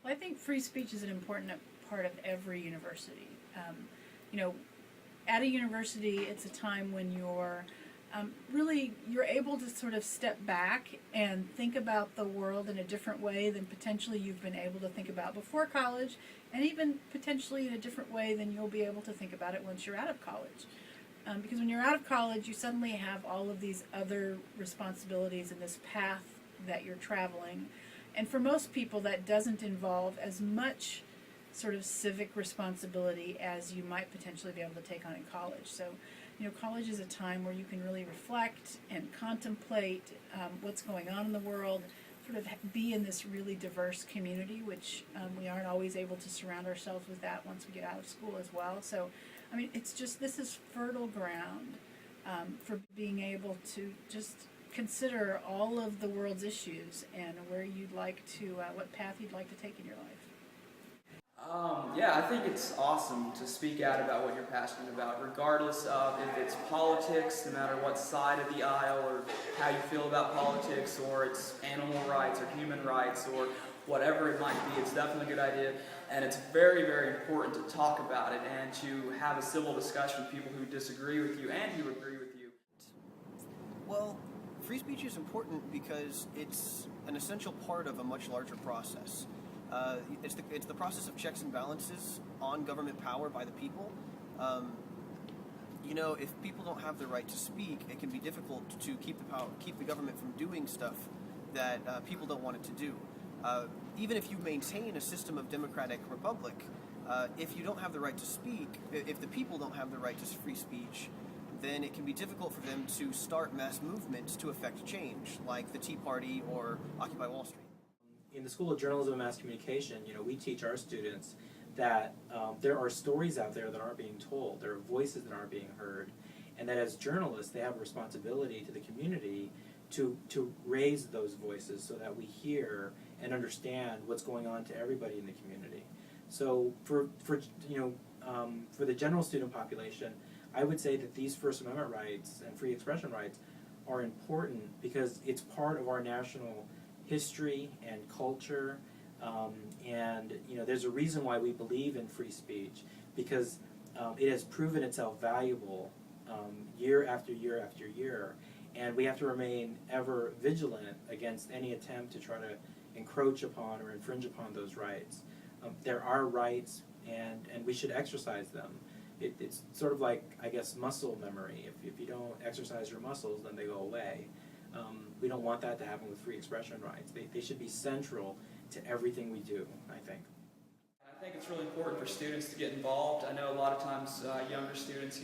Well, I think free speech is an important part of every university. You know, at a university, it's a time when you're able to sort of step back and think about the world in a different way than potentially you've been able to think about before college, and even potentially in a different way than you'll be able to think about it once you're out of college. Because when you're out of college, you suddenly have all of these other responsibilities in this path that you're traveling. And for most people, that doesn't involve as much sort of civic responsibility as you might potentially be able to take on in college. So, college is a time where you can really reflect and contemplate what's going on in the world, sort of be in this really diverse community, which we aren't always able to surround ourselves with that once we get out of school as well. So, this is fertile ground for being able to just consider all of the world's issues and where you'd like to, what path you'd like to take in your life. Yeah, I think it's awesome to speak out about what you're passionate about, regardless of if it's politics, no matter what side of the aisle, or how you feel about politics, or it's animal rights or human rights, or whatever it might be. It's definitely a good idea, and it's very, very important to talk about it and to have a civil discussion with people who disagree with you and who agree with you. Well, free speech is important because it's an essential part of a much larger process. It's the process of checks and balances on government power by the people. If people don't have the right to speak, it can be difficult to keep the government from doing stuff that people don't want it to do. Even if you maintain a system of democratic republic, if you don't have the right to speak, if the people don't have the right to free speech, then it can be difficult for them to start mass movements to effect change, like the Tea Party or Occupy Wall Street. In the School of Journalism and Mass Communication, we teach our students that there are stories out there that aren't being told, there are voices that aren't being heard, and that as journalists they have a responsibility to the community to raise those voices so that we hear and understand what's going on to everybody in the community. So for the general student population, I would say that these First Amendment rights and free expression rights are important because it's part of our national history and culture, and there's a reason why we believe in free speech, because it has proven itself valuable year after year after year, and we have to remain ever vigilant against any attempt to try to encroach upon or infringe upon those rights. There are rights, and we should exercise them. It's sort of like, I guess, muscle memory. If you don't exercise your muscles, then they go away. We don't want that to happen with free expression rights. They should be central to everything we do, I think. I think it's really important for students to get involved. I know a lot of times younger students,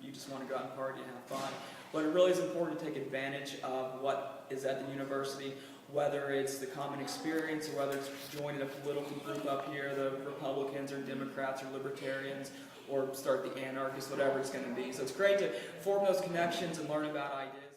you just want to go out and party and have fun. But it really is important to take advantage of what is at the university, whether it's the common experience or whether it's joining a political group up here, the Republicans or Democrats or Libertarians, or start the anarchists, whatever it's going to be. So it's great to form those connections and learn about ideas.